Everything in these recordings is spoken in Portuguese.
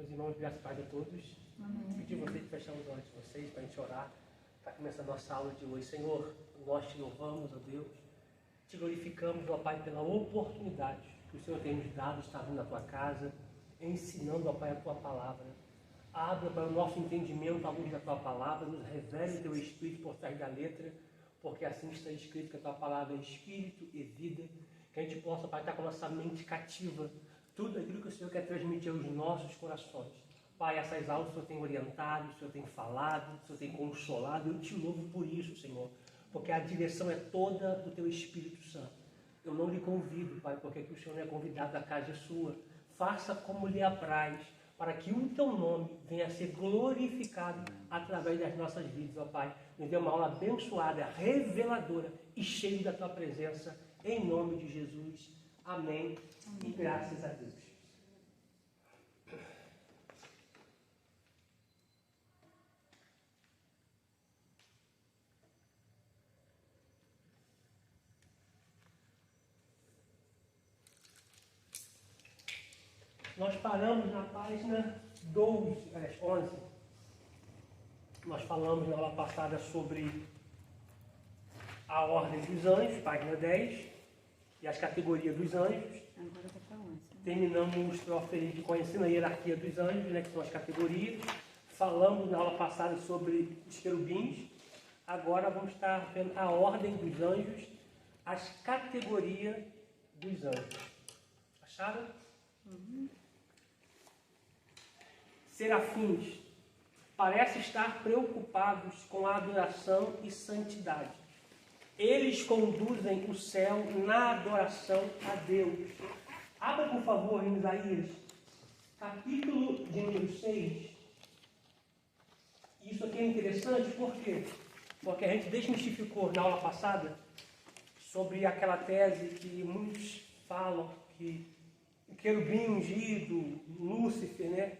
Meus irmãos, graças a Deus a todos. Pedir vocês de fechar os olhos de vocês para a gente orar. Está começando a nossa aula de hoje. Senhor, nós te louvamos, ó Deus. Te glorificamos, ó Pai, pela oportunidade que o Senhor tem nos dado de estar vindo na tua casa, ensinando, ó Pai, a tua palavra. Abra para o nosso entendimento a luz da tua palavra, nos revele o teu Espírito por trás da letra, porque assim está escrito que a tua palavra é Espírito e vida, que a gente possa, Pai, estar com a nossa mente cativa, tudo aquilo que o Senhor quer transmitir aos nossos corações. Pai, essas aulas o Senhor tem orientado, o Senhor tem falado, o Senhor tem consolado, eu te louvo por isso, Senhor, porque a direção é toda do teu Espírito Santo. Eu não lhe convido, Pai, porque aqui o Senhor não é convidado, a casa é sua. Faça como lhe apraz, para que o teu nome venha a ser glorificado através das nossas vidas, ó Pai. Nos dê uma aula abençoada, reveladora e cheia da tua presença, em nome de Jesus. Amém. E graças a Deus. Nós paramos na página 11. Nós falamos na aula passada sobre a ordem dos anjos, página 10, e as categorias dos anjos. Agora está para 11. Terminamos conhecendo a hierarquia dos anjos, né, que são as categorias. Falamos na aula passada sobre os querubins. Agora vamos estar vendo a ordem dos anjos, as categorias dos anjos. Acharam? Serafins parecem estar preocupados com a adoração e santidade. Eles conduzem o céu na adoração a Deus. Abra, por favor, em Isaías, capítulo de número 6. Isso aqui é interessante, por quê? Porque a gente desmistificou na aula passada sobre aquela tese que muitos falam que o querubim ungido, Lúcifer, né?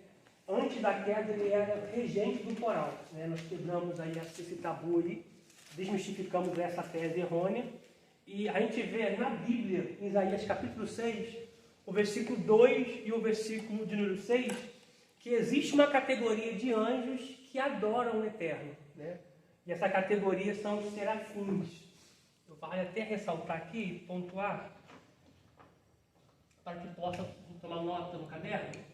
Antes da queda ele era regente do coral, né? Nós quebramos aí esse tabu aí, desmistificamos essa tese errônea, e a gente vê na Bíblia, em Isaías capítulo 6, o versículo 2 e o versículo de número 6, que existe uma categoria de anjos que adoram o Eterno, né? E essa categoria são os serafins. Eu vou até ressaltar aqui, pontuar, para que possa tomar nota no caderno.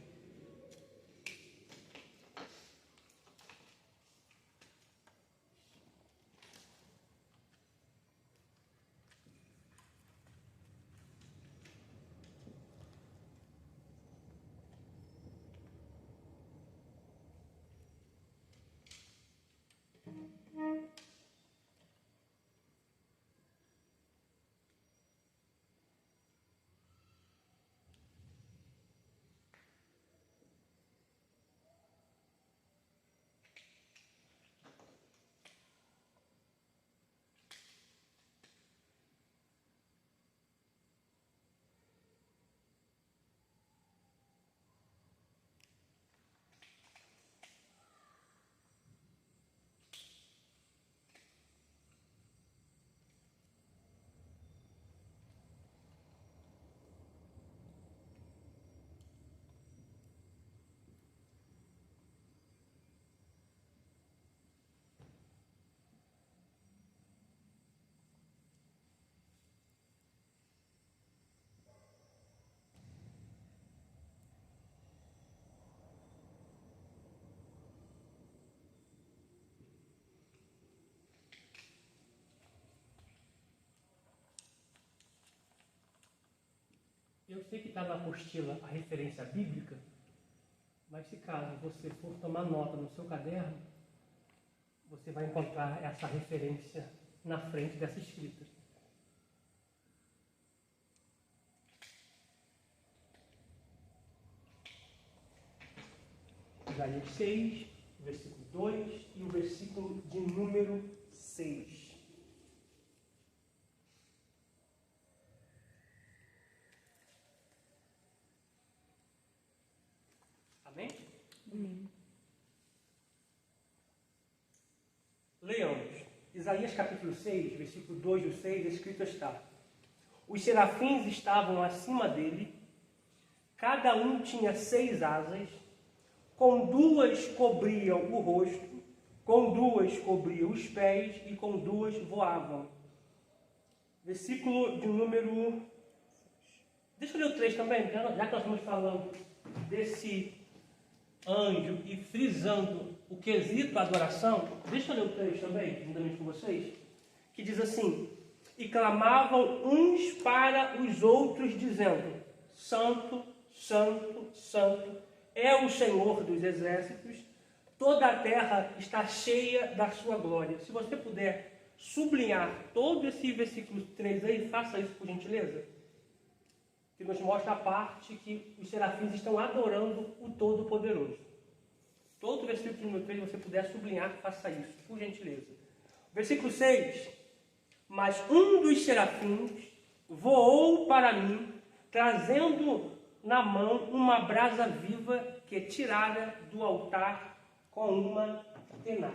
Eu sei que está na apostila a referência bíblica, mas se caso você for tomar nota no seu caderno, você vai encontrar essa referência na frente dessa escrita. Isaías 6, versículo 2 e o versículo de número 6. Amém? Amém. Leamos. Isaías capítulo 6, versículo 2 e 6, escrito está: Os serafins estavam acima dele, cada um tinha 6 asas, com 2 cobriam o rosto, com 2 cobriam os pés e com 2 voavam. Versículo de número... Deixa eu ler o 3 também, já que nós estamos falando desse anjo e frisando o quesito adoração. Deixa eu ler o 3 também, juntamente com vocês, que diz assim: e clamavam uns para os outros, dizendo: Santo, Santo, Santo é o Senhor dos exércitos, toda a terra está cheia da sua glória. Se você puder sublinhar todo esse versículo 3 aí, faça isso por gentileza, que nos mostra a parte que os serafins estão adorando o Todo-Poderoso. Todo o versículo número 3, se você puder sublinhar, faça isso, por gentileza. Versículo 6: mas um dos serafins voou para mim, trazendo na mão uma brasa viva que tirara do altar com uma tenaz.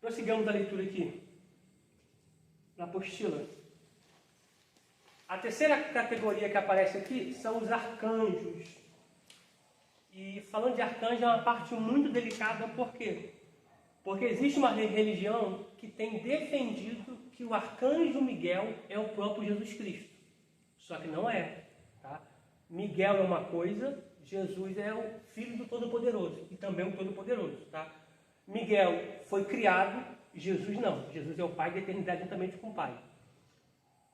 Prossigamos a leitura aqui, na apostila. A terceira categoria que aparece aqui são os arcanjos. E falando de arcanjo é uma parte muito delicada, por quê? Porque existe uma religião que tem defendido que o arcanjo Miguel é o próprio Jesus Cristo. Só que não é. Tá? Miguel é uma coisa, Jesus é o Filho do Todo-Poderoso e também o Todo-Poderoso. Tá? Miguel foi criado, Jesus não. Jesus é o Pai da eternidade juntamente com o Pai.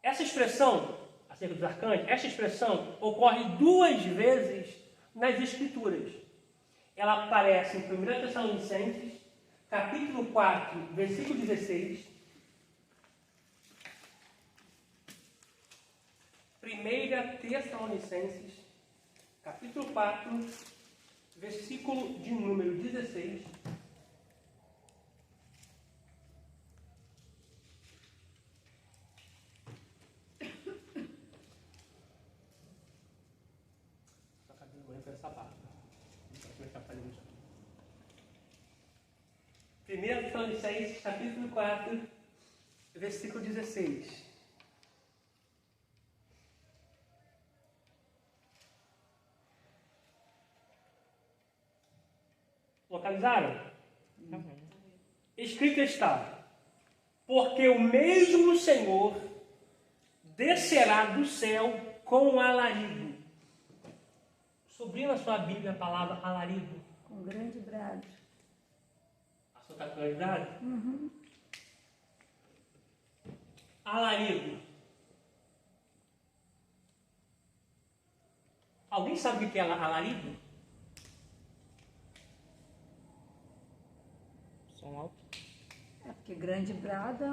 Essa expressão, acerca dos arcanjos, essa expressão ocorre 2 vezes nas Escrituras. Ela aparece em 1 Tessalonicenses, capítulo 4, versículo 16. 1 Tessalonicenses, capítulo 4, versículo de número 16. Só cabelo banho para essa barra. Vou começar a fazer isso. 1 Tessalonicenses, capítulo 4, versículo 16. Localizaram? Escrito está: porque o mesmo Senhor descerá do céu com alarido. Sublinha na sua Bíblia a palavra alarido. Com grande brado. A sua capilaridade? Alarido. Alguém sabe o que é alarido? Som alto. É porque grande brado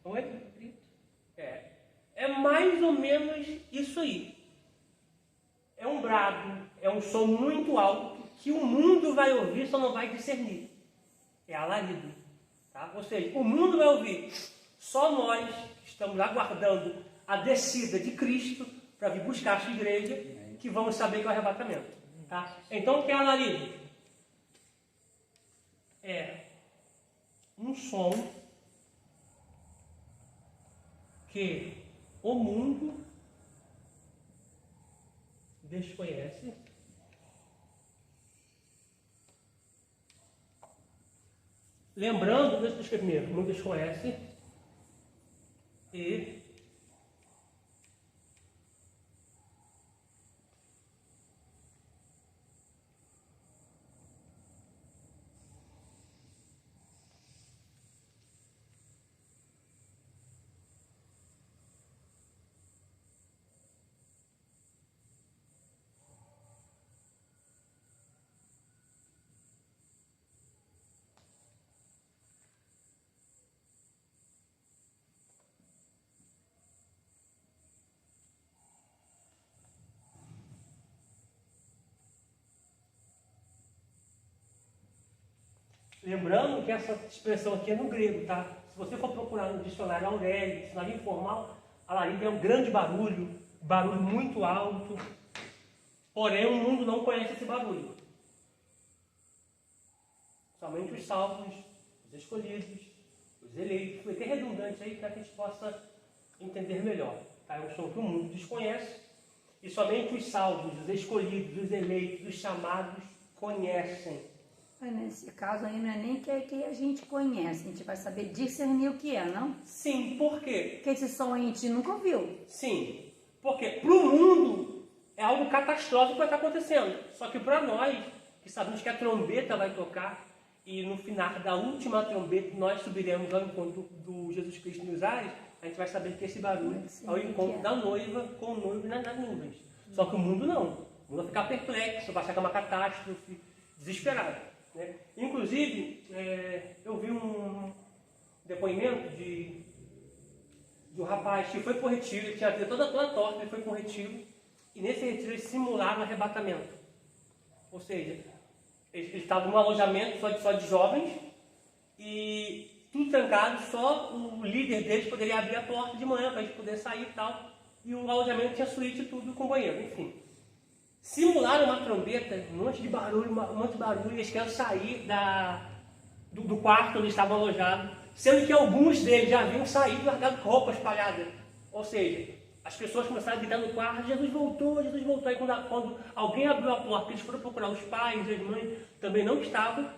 Oi? É mais ou menos isso aí. É um brado, é um som muito alto que o mundo vai ouvir, só não vai discernir. É alarido. Tá? Ou seja, o mundo vai ouvir. Só nós estamos aguardando a descida de Cristo para vir buscar a sua igreja, que vamos saber que é o arrebatamento. Tá? Então, o que é alarido? É um som que o mundo desconhece, lembrando, deixa eu escrever primeiro, o mundo desconhece e lembrando que essa expressão aqui é no grego, tá? Se você for procurar no dicionário Aurélio, dicionário informal, alarido é um grande barulho muito alto, porém o mundo não conhece esse barulho. Somente os salvos, os escolhidos, os eleitos. Foi até redundante aí para que a gente possa entender melhor. Tá? É um som que o mundo desconhece E somente os salvos, os escolhidos, os eleitos, os chamados conhecem. Mas nesse caso aí não é nem que a gente conhece, a gente vai saber discernir o que é, não? Sim, por quê? Porque esse som a gente nunca ouviu. Sim, porque para o mundo é algo catastrófico que vai estar acontecendo. Só que para nós, que sabemos que a trombeta vai tocar, e no final da última trombeta nós subiremos ao encontro do Jesus Cristo nos ares, a gente vai saber que esse barulho é o encontro da noiva com o noivo nas nuvens. Só que o mundo não. O mundo vai ficar perplexo, vai achar que é uma catástrofe, desesperado. Né? Inclusive, eu vi um depoimento de um rapaz que foi para o retiro, ele tinha a vida toda torta, ele foi para um retiro, e nesse retiro eles simularam arrebatamento. Ou seja, eles estavam num alojamento só de jovens, e tudo trancado, só o líder deles poderia abrir a porta de manhã para eles poderem sair e tal, e o alojamento tinha suíte e tudo com banheiro, enfim. Simularam uma trombeta, um monte de barulho, e eles queriam sair do quarto onde estavam alojados, sendo que alguns deles já haviam saído e largado roupa espalhada. Ou seja, as pessoas começaram a gritar no quarto, Jesus voltou, Jesus voltou. Aí quando alguém abriu a porta, eles foram procurar os pais, as mães, também não estavam.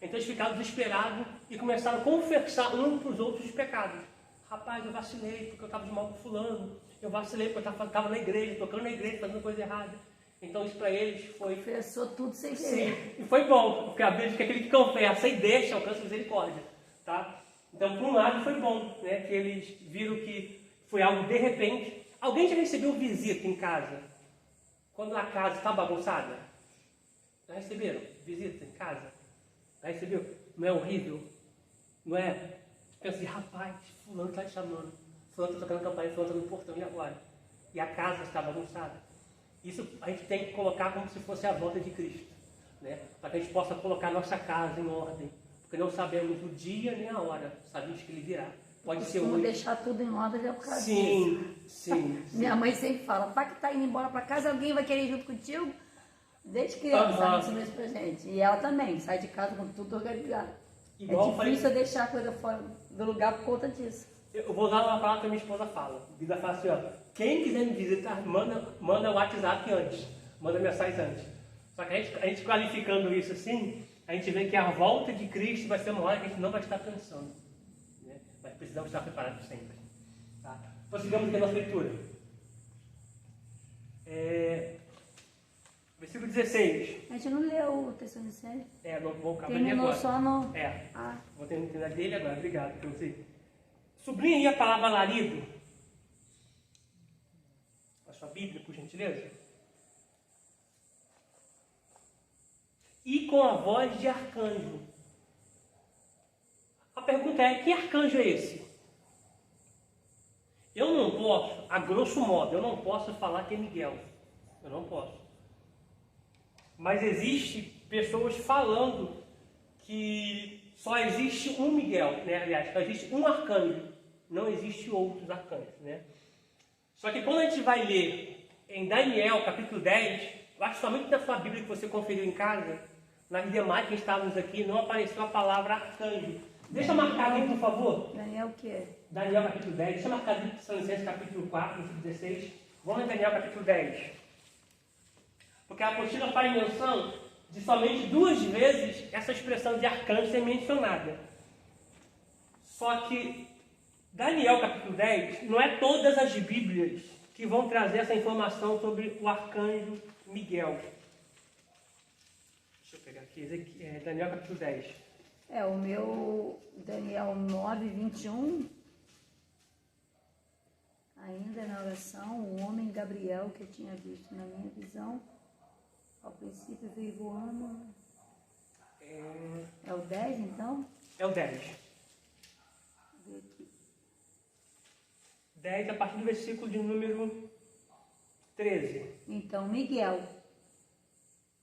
Então eles ficaram desesperados e começaram a confessar um para os outros os pecados. Rapaz, eu vacilei porque eu estava de mal com fulano. Eu vacilei porque eu estava na igreja, tocando na igreja, fazendo coisa errada. Então isso para eles foi... Confessou tudo sem querer. Sim, e foi bom, porque a Bíblia diz que aquele que confessa e deixa alcança misericórdia. Tá? Então, por um lado, foi bom, né, que eles viram que foi algo de repente. Alguém já recebeu visita em casa? Quando a casa está bagunçada? Já receberam visita em casa? Já recebeu? Não é horrível? Não é? Pensa assim, rapaz, fulano está te chamando. Fulano está tocando campainha, fulano está no portão, e agora? E a casa está bagunçada. Isso a gente tem que colocar como se fosse a volta de Cristo, né? Para que a gente possa colocar nossa casa em ordem, porque não sabemos o dia nem a hora, sabemos que ele virá. Pode ser hoje. Deixar tudo em ordem é por causa disso. Sim. Minha mãe sempre fala, pai que está indo embora para casa, alguém vai querer ir junto contigo? Desde criança, ela ensinou isso pra gente. E ela também, sai de casa com tudo organizado. Igual é difícil deixar a coisa fora do lugar por conta disso. Eu vou usar uma palavra que a minha esposa fala. A Bíblia fala assim, ó, quem quiser me visitar, manda o WhatsApp antes, manda mensagem antes. Só que a gente qualificando isso assim, a gente vê que a volta de Cristo vai ser uma hora que a gente não vai estar pensando. Né? Mas precisamos estar preparados sempre. Tá? Prossigamos aqui a nossa leitura. Versículo 16. A gente não leu o Tessalonicenses. Não vou acabar terminou agora. Só no... Vou terminar dele agora. Obrigado por você. Sublinha aí a palavra alarido. A sua Bíblia, por gentileza. E com a voz de arcanjo. A pergunta é, que arcanjo é esse? Eu não posso, a grosso modo, eu não posso falar que é Miguel. Eu não posso. Mas existe pessoas falando que só existe um Miguel, né? Aliás, só existe um arcanjo, não existe outros arcanjos, né? Só que quando a gente vai ler em Daniel, capítulo 10, eu acho que somente na sua Bíblia que você conferiu em casa, nas demais que estávamos aqui, não apareceu a palavra arcanjo. Deixa marcar aqui, por favor. Daniel o quê? Daniel, capítulo 10. Deixa marcar aqui, Tessalonicenses, capítulo 4, versículo 16. Vamos em Daniel, capítulo 10. Porque a apostila faz menção de somente 2 vezes essa expressão de arcanjo ser mencionada. Só que Daniel capítulo 10 não é todas as Bíblias que vão trazer essa informação sobre o arcanjo Miguel. Deixa eu pegar aqui, Daniel capítulo 10. O meu Daniel 9, 21. Ainda na oração, o homem Gabriel, que eu tinha visto na minha visão, ao princípio veio voando. É o 10, então? É o 10. 10 a partir do versículo de número 13. Então, Miguel.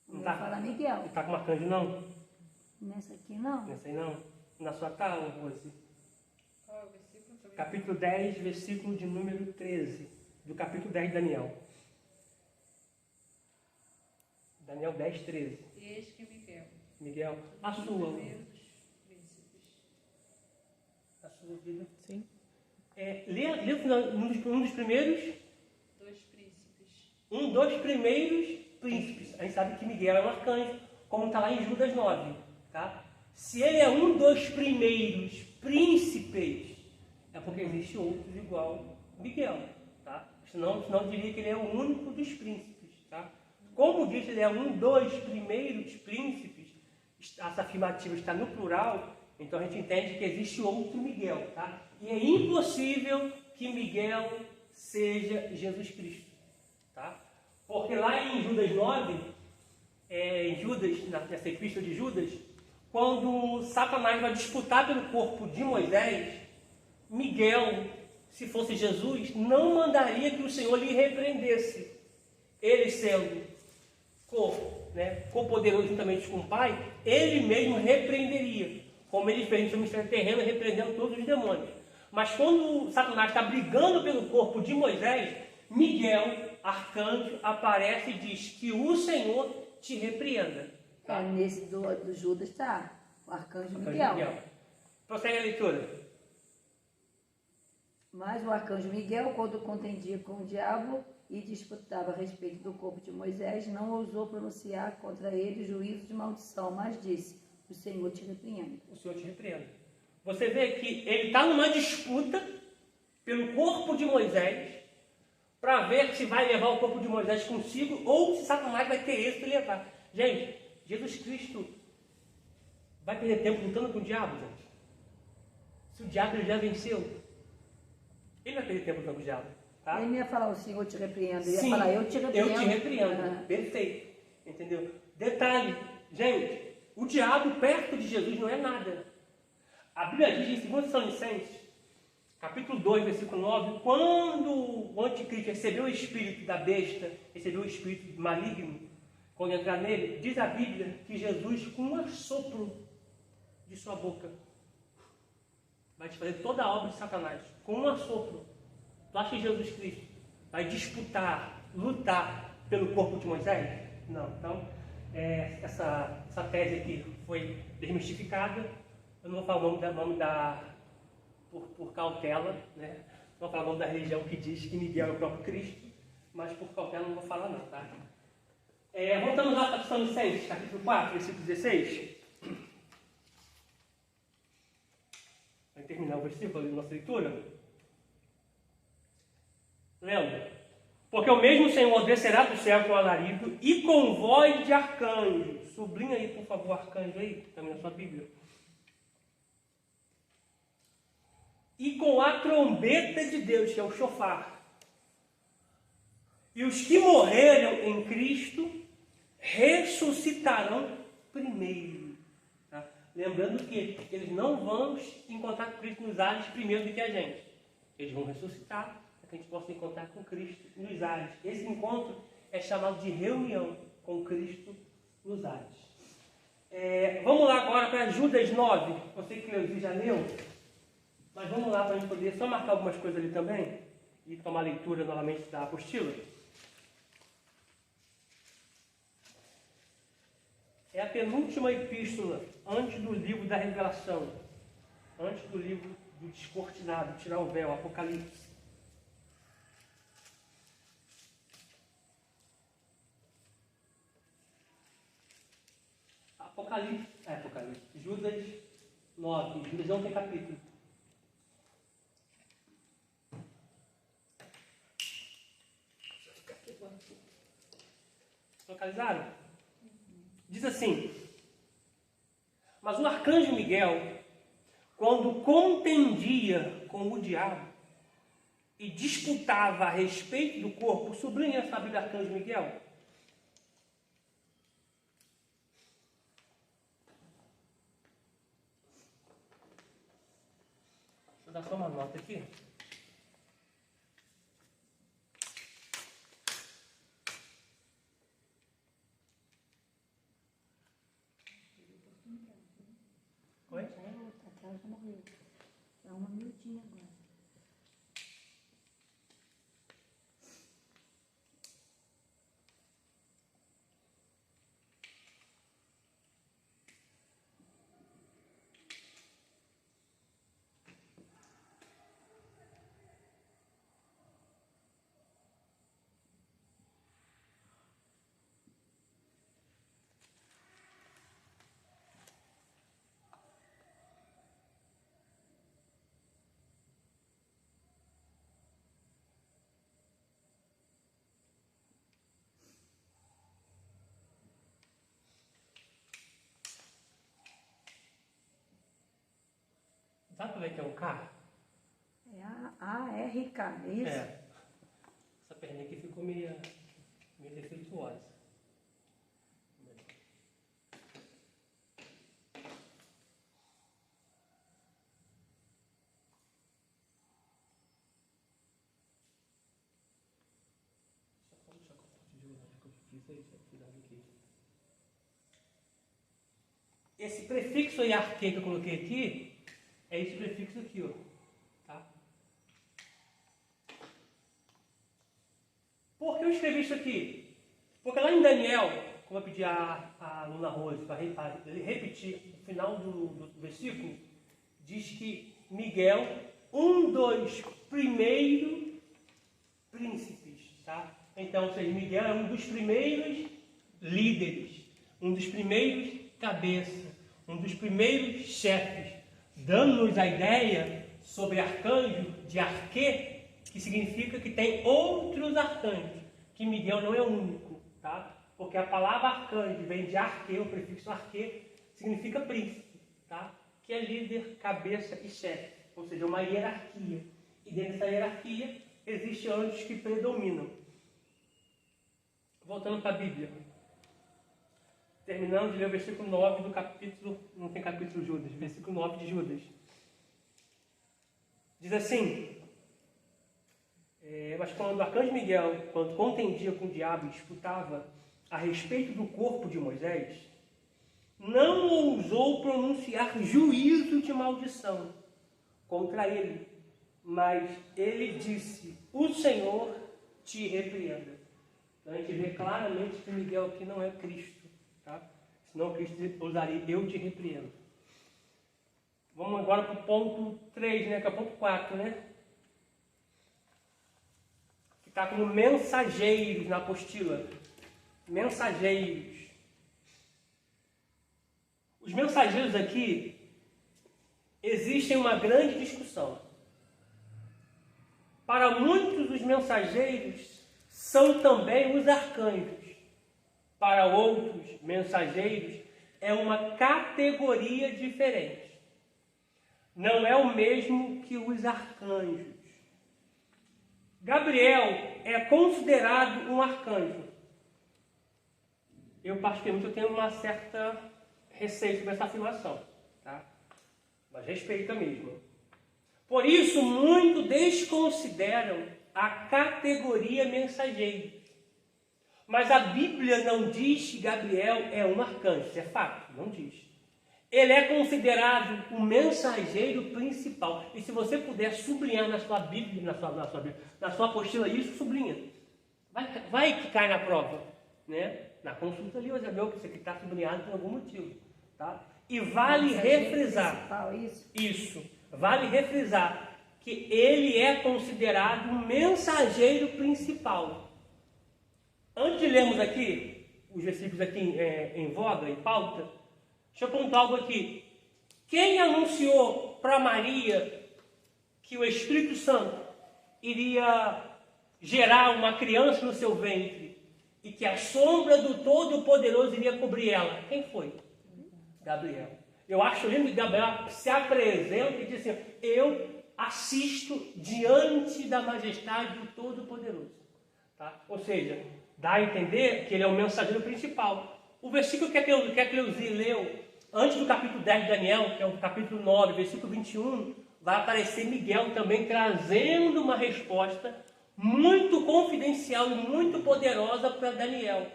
Não vou falar Miguel. Não está com arcanjo, não? Nessa aqui, não. Nessa aí, não? Na sua tá, Rose? Capítulo 10, versículo de número 13. Do capítulo 10 de Daniel. Daniel 10, 13. Eis que Miguel. Miguel, a sua. A sua vida. Sim. Lê um dos primeiros. 2 príncipes. um dos primeiros príncipes. A gente sabe que Miguel é um arcanjo, como está lá em Judas 9. Tá? Se ele é um dos primeiros príncipes, é porque existe outros igual Miguel. Tá? Senão diria que ele é o único dos príncipes. Tá? Como diz, ele é um dos primeiros príncipes, essa afirmativa está no plural, então a gente entende que existe outro Miguel. Tá? E é impossível que Miguel seja Jesus Cristo. Tá? Porque lá em Judas 9, em Judas, nessa epístola de Judas, quando Satanás vai disputar pelo corpo de Moisés, Miguel, se fosse Jesus, não mandaria que o Senhor lhe repreendesse. Ele sendo co-poderoso juntamente com o Pai, ele mesmo repreenderia, como ele fez no seu ministério terreno, repreendendo todos os demônios. Mas quando Satanás está brigando pelo corpo de Moisés, Miguel, arcanjo, aparece e diz que o Senhor te repreenda. Tá? Nesse do Judas está o arcanjo Miguel. Prossegue a leitura. Mas o arcanjo Miguel, quando contendia com o diabo e disputava a respeito do corpo de Moisés, não ousou pronunciar contra ele juízo de maldição, mas disse: o Senhor te repreenda. O Senhor te repreenda. Você vê que ele está numa disputa pelo corpo de Moisés, para ver se vai levar o corpo de Moisés consigo ou se Satanás vai ter êxito e levar. Gente, Jesus Cristo vai perder tempo lutando com o diabo, gente? Se o diabo ele já venceu, ele vai perder tempo lutando com o diabo. Tá? Ele não ia falar: o Senhor te repreenda. Ele Sim, ia falar: eu te repreendo. Eu te repreendo. Perfeito. Entendeu? Detalhe, gente, o diabo perto de Jesus não é nada. A Bíblia diz em 2 Tessalonicenses, capítulo 2, versículo 9, quando o anticristo recebeu o espírito da besta, recebeu o espírito maligno, quando entrar nele, diz a Bíblia que Jesus, com um assopro de sua boca, vai te fazer toda a obra de Satanás. Com um assopro. Tu acha que Jesus Cristo vai disputar, lutar pelo corpo de Moisés? Não. Então, essa tese aqui foi desmistificada. Eu não vou falar o nome por cautela, né? Não vou falar o nome da religião que diz que Miguel é o próprio Cristo, mas por cautela não vou falar não, tá? Voltamos lá para Tessalonicenses, capítulo 4, versículo 16. Vai terminar o versículo ali da nossa leitura. Lembra? Porque o mesmo Senhor descerá do céu com alarido e com voz de arcanjo. Sublinha aí, por favor, arcanjo aí, também na sua Bíblia. E com a trombeta de Deus, que é o shofar. E os que morreram em Cristo ressuscitarão primeiro. Tá? Lembrando que eles não vão encontrar Cristo nos ares primeiro do que a gente. Eles vão ressuscitar para que a gente possa encontrar com Cristo nos ares. Esse encontro é chamado de reunião com Cristo nos ares. Vamos lá agora para Judas 9. Você que já leu, mas vamos lá para a gente poder só marcar algumas coisas ali também e tomar a leitura novamente da apostila. É a penúltima epístola antes do livro da revelação, antes do livro do descortinado, tirar o véu, Apocalipse. Apocalipse. Judas 9. Judas não tem capítulo. Localizaram? Diz assim: mas o arcanjo Miguel, quando contendia com o diabo e disputava a respeito do corpo, sublinha essa Bíblia, arcanjo Miguel. Deixa eu dar só uma nota aqui. Oi? A já morreu. É uma minutinha agora. Sabe como é que é um K? É A-R-K, é isso? É. Essa perninha aqui ficou meio defeituosa. Esse prefixo iarquê que eu coloquei aqui, é esse prefixo aqui, ó. Tá? Por que eu escrevi isso aqui? Porque lá em Daniel, como eu pedi a aluna Rose para repetir o final do versículo, diz que Miguel, um dos primeiros príncipes, tá? Então, ou seja, Miguel é um dos primeiros líderes, um dos primeiros cabeças, um dos primeiros chefes, dando-nos a ideia sobre arcanjo de arquê, que significa que tem outros arcanjos, que Miguel não é o único, tá? Porque a palavra arcanjo vem de arquê, o prefixo arquê, significa príncipe, tá? Que é líder, cabeça e chefe, ou seja, uma hierarquia. E dentro dessa hierarquia existem anjos que predominam. Voltando para a Bíblia. Terminando de ler o versículo 9 do capítulo, não tem capítulo Judas, versículo 9 de Judas. Diz assim, mas quando o arcanjo Miguel, quando contendia com o diabo e disputava a respeito do corpo de Moisés, não ousou pronunciar juízo de maldição contra ele, mas ele disse, o Senhor te repreenda. Então a gente vê claramente que Miguel aqui não é Cristo, tá? Senão Cristo usaria, eu te repreendo. Vamos agora para o ponto 3, né? Que é o ponto 4, né? Que está como mensageiros na apostila. Mensageiros. Os mensageiros aqui, existem uma grande discussão. Para muitos, os mensageiros são também os arcanjos. Para outros, mensageiros é uma categoria diferente. Não é o mesmo que os arcanjos. Gabriel é considerado um arcanjo. Eu, particularmente, tenho uma certa receio sobre essa afirmação, tá? Mas respeita mesmo. Por isso, muitos desconsideram a categoria mensageiro. Mas a Bíblia não diz que Gabriel é um arcanjo, isso é fato, não diz. Ele é considerado o mensageiro principal. E se você puder sublinhar na sua Bíblia, na sua apostila, isso sublinha. Vai que cai na prova, né? Na consulta ali, você viu que isso aqui está sublinhado por algum motivo, tá? E vale refrisar, isso, vale refrisar que ele é considerado o mensageiro principal. Antes de lermos aqui, os versículos aqui em voga, em pauta, deixa eu apontar algo aqui. Quem anunciou para Maria que o Espírito Santo iria gerar uma criança no seu ventre e que a sombra do Todo-Poderoso iria cobrir ela? Quem foi? Gabriel. Eu acho lindo que Gabriel se apresenta e diz assim, eu assisto diante da majestade do Todo-Poderoso. Tá? Ou seja, dá a entender que ele é o mensageiro principal. O versículo que a Cleusi leu, antes do capítulo 10 de Daniel, que é o capítulo 9, versículo 21, vai aparecer Miguel também trazendo uma resposta muito confidencial e muito poderosa para Daniel.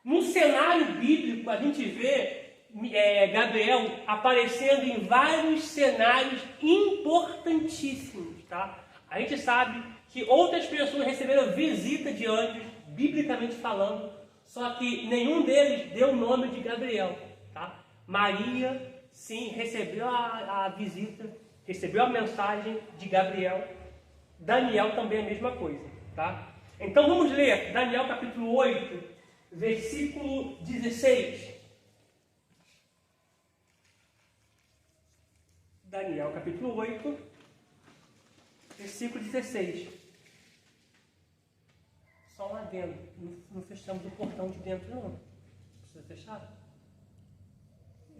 No cenário bíblico, a gente vê Gabriel aparecendo em vários cenários importantíssimos. Tá? A gente sabe que outras pessoas receberam visita de anjos, biblicamente falando, só que nenhum deles deu o nome de Gabriel. Tá? Maria, sim, recebeu a visita, recebeu a mensagem de Gabriel. Daniel também é a mesma coisa. Tá? Então vamos ler Daniel capítulo 8, versículo 16. Daniel capítulo 8, versículo 16. Só um adendo. Não fechamos o portão de dentro, não. Precisa fechar?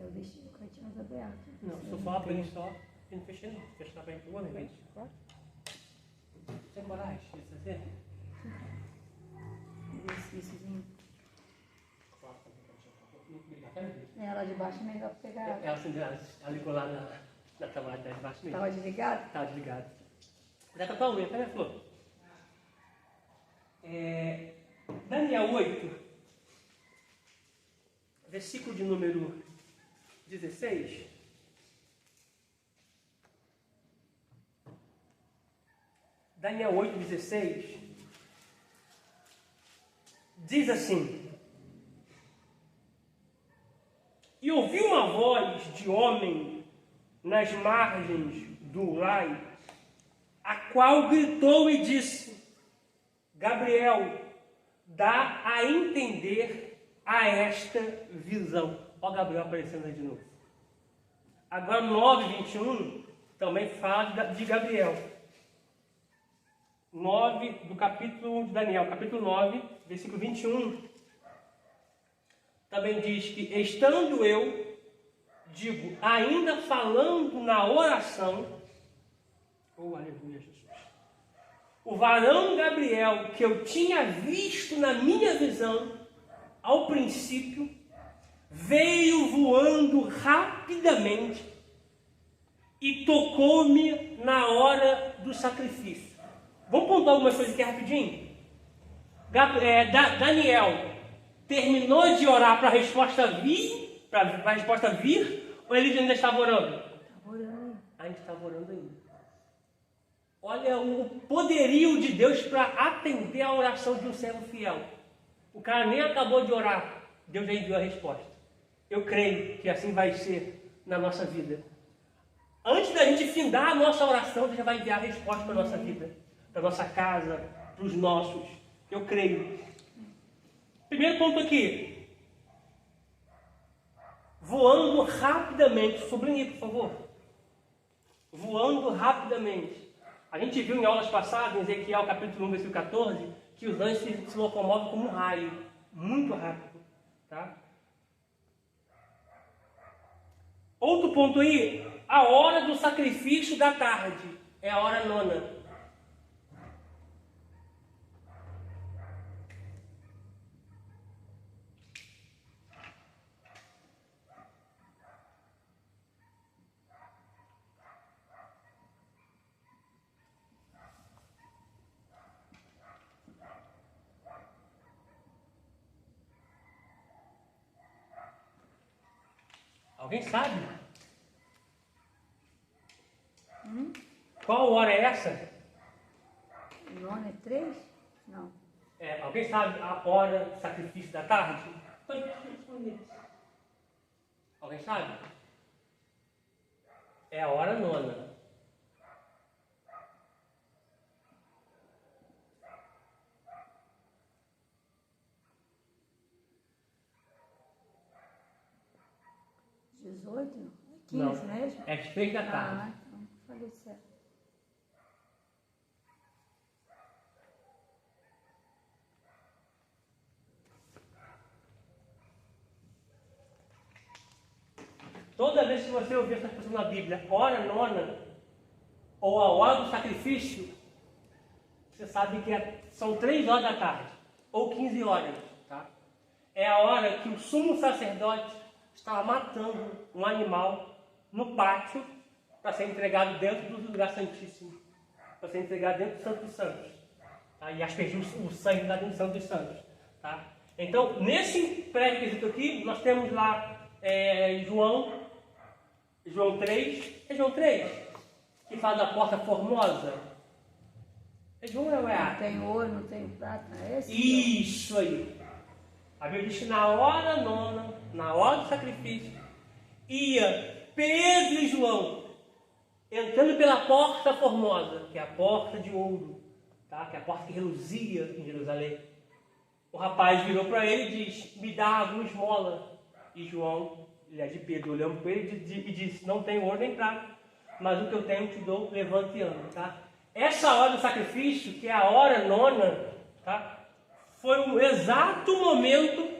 Eu deixei o cantinho aberto. Não, só abrir só. Eu não fechei não. Fechar para gente, homem, gente. Sem coragem, isso assim? Exercíciozinho. Lá de baixo é melhor pegar. Ela ligou lá na tomada de baixo mesmo. Estava desligado? Estava desligado. Dá para aumento, né, Flor? Daniel 8, versículo de número 16. Daniel 8, 16. Diz assim: e ouvi uma voz de homem nas margens do Ulai, a qual gritou e disse: Gabriel, dá a entender a esta visão. Ó Gabriel aparecendo aí de novo. Agora 9:21 também fala de Gabriel. 9 do capítulo de Daniel, capítulo 9, versículo 21. Também diz que, estando eu, digo, ainda falando na oração, oh, aleluia, Jesus, o varão Gabriel, que eu tinha visto na minha visão, ao princípio, veio voando rapidamente e tocou-me na hora do sacrifício. Vamos pontuar algumas coisas aqui rapidinho? Daniel terminou de orar para a resposta vir, ou ele ainda estava orando? Estava orando. Ainda estava orando ainda. Olha o poderio de Deus para atender a oração de um servo fiel. O cara nem acabou de orar, Deus já enviou a resposta. Eu creio que assim vai ser na nossa vida. Antes da gente findar a nossa oração, Deus já vai enviar a resposta para a nossa vida, para a nossa casa, para os nossos. Eu creio. Primeiro ponto aqui. Voando rapidamente. Sublinhe, por favor. Voando rapidamente. A gente viu em aulas passadas, em Ezequiel capítulo 1, versículo 14, que os anjos se locomovem como um raio. Muito rápido. Tá? Outro ponto aí. A hora do sacrifício da tarde. É a hora 9. Alguém sabe? Qual hora é essa? 9:03? Não. Alguém sabe a hora do sacrifício da tarde? Pode responder. Alguém sabe? É a hora 9. Não. 15 mesmo? É às 3 da tarde. Ah, então falei certo. Toda vez que você ouvir essa expressão na Bíblia, hora 9, ou a hora do sacrifício, você sabe que são 3 horas da tarde, ou 15 horas. Tá? É a hora que o sumo sacerdote estava matando um animal no pátio para ser entregado dentro do lugar santíssimo, para ser entregado dentro do Santo dos Santos. Tá? E aspergiu o sangue lá dentro do Santo dos Santos. Tá? Então, nesse pré-requisito aqui, nós temos lá João 3, é João 3, que fala da porta formosa. É João ou é Não tem ouro, não tem prata, é esse? Isso aí. A Bíblia diz que na hora 9, na hora do sacrifício, ia Pedro e João entrando pela porta formosa, que é a porta de ouro, tá? Que é a porta que reluzia em Jerusalém. O rapaz virou para ele e disse: me dá alguma esmola. E João, ele é de Pedro, olhando para ele e disse: não tenho ouro nem prata, mas o que eu tenho te dou, levante e anda. Tá? Essa hora do sacrifício, que é a hora 9, tá? Foi o exato momento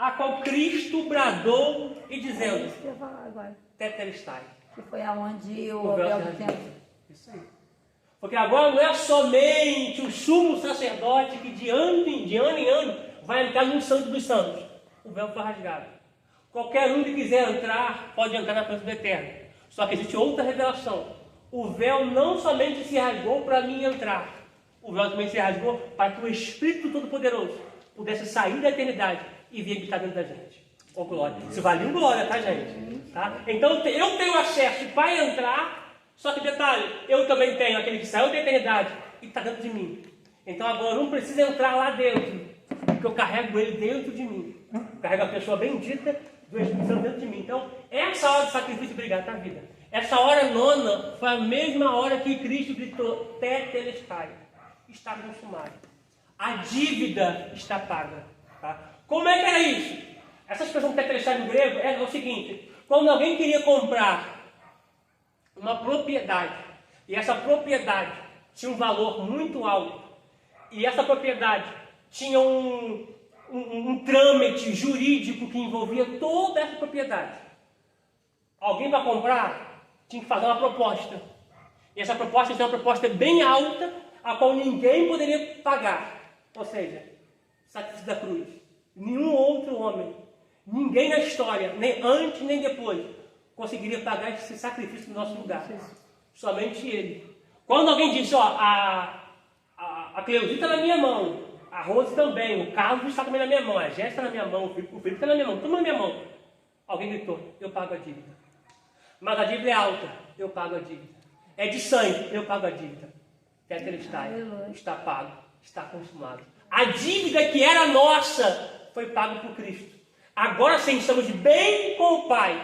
a qual Cristo bradou e dizendo, isso que eu ia falar agora. Tetelestai. Que foi aonde o véu do templo. Isso aí. Porque agora não é somente o sumo sacerdote que de ano em ano vai entrar no Santo dos Santos. O véu foi rasgado. Qualquer um que quiser entrar, pode entrar na presença do Eterno. Só que existe outra revelação. O véu não somente se rasgou para mim entrar. O véu também se rasgou para que o Espírito Todo-Poderoso pudesse sair da eternidade e vir habitar dentro da gente. Oh, glória. Isso vale um glória, tá, gente? Tá? Então eu tenho acesso para entrar, só que detalhe, eu também tenho aquele que saiu da eternidade e está dentro de mim. Então agora eu não preciso entrar lá dentro, porque eu carrego ele dentro de mim. Eu carrego a pessoa bendita do Espírito Santo dentro de mim. Então, essa hora de sacrifício, obrigado, tá, vida? Essa hora nona foi a mesma hora que Cristo gritou, Tetelestai. Está consumado. A dívida está paga. Tá? Como é que era isso? Essa expressão Tetelestai no grego é o seguinte: quando alguém queria comprar uma propriedade, e essa propriedade tinha um valor muito alto, e essa propriedade tinha um trâmite jurídico que envolvia toda essa propriedade. Alguém para comprar tinha que fazer uma proposta. E essa proposta tinha uma proposta bem alta, a qual ninguém poderia pagar. Ou seja, sacrifício da cruz. Nenhum outro homem, ninguém na história, nem antes nem depois, conseguiria pagar esse sacrifício no nosso lugar. Somente ele. Quando alguém disse, ó, a Cleusita está na minha mão, a Rose também, o Carlos está também na minha mão, a Jéssica está na minha mão, o Felipe está na minha mão, tudo na minha mão. Alguém gritou, eu pago a dívida. Mas a dívida é alta, eu pago a dívida. É de sangue, eu pago a dívida. Tetelestai, está pago, está consumado. A dívida que era nossa foi paga por Cristo. Agora sim, estamos bem com o Pai,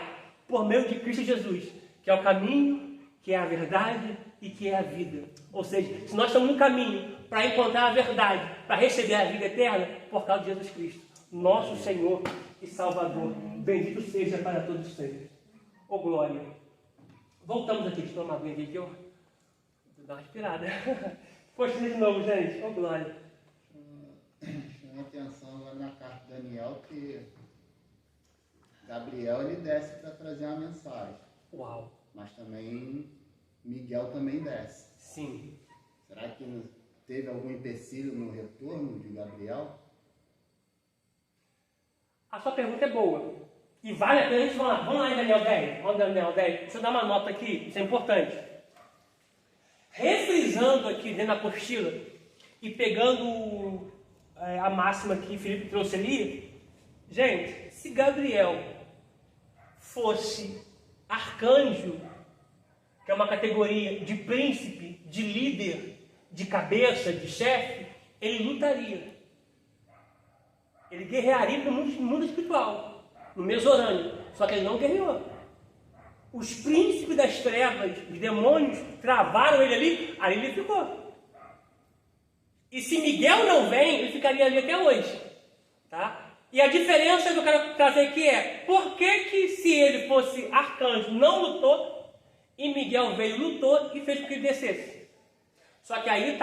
por meio de Cristo Jesus, que é o caminho, que é a verdade e que é a vida. Ou seja, se nós estamos no caminho para encontrar a verdade, para receber a vida eterna, por causa de Jesus Cristo, nosso Senhor e Salvador. Bendito seja para todos sempre. Oh, glória. Voltamos aqui, deixa eu tomar uma aguinha aqui, que eu vou dar uma respirada. Poxa, de novo, gente. Oh, glória. Chama atenção lá na carta de Daniel que Gabriel ele desce para trazer uma mensagem. Uau. Mas também Miguel também desce. Sim. Será que teve algum empecilho no retorno de Gabriel? A sua pergunta é boa. E vale a pena a gente falar. Vamos lá em Daniel 10. Vamos em Daniel 10. Deixa eu dar uma nota aqui. Isso é importante. Refrisando aqui dentro da apostila e pegando a máxima que Felipe trouxe ali. Gente, se Gabriel fosse arcanjo, que é uma categoria de príncipe, de líder, de cabeça, de chefe, ele lutaria. Ele guerrearia no mundo espiritual, no mesorânio. Só que ele não guerreou. Os príncipes das trevas, os demônios, travaram ele ali ele ficou. E se Miguel não vem, ele ficaria ali até hoje. Tá? E a diferença que eu quero trazer aqui é, por que se ele fosse arcanjo não lutou, e Miguel veio, lutou e fez com que ele descesse? Só que aí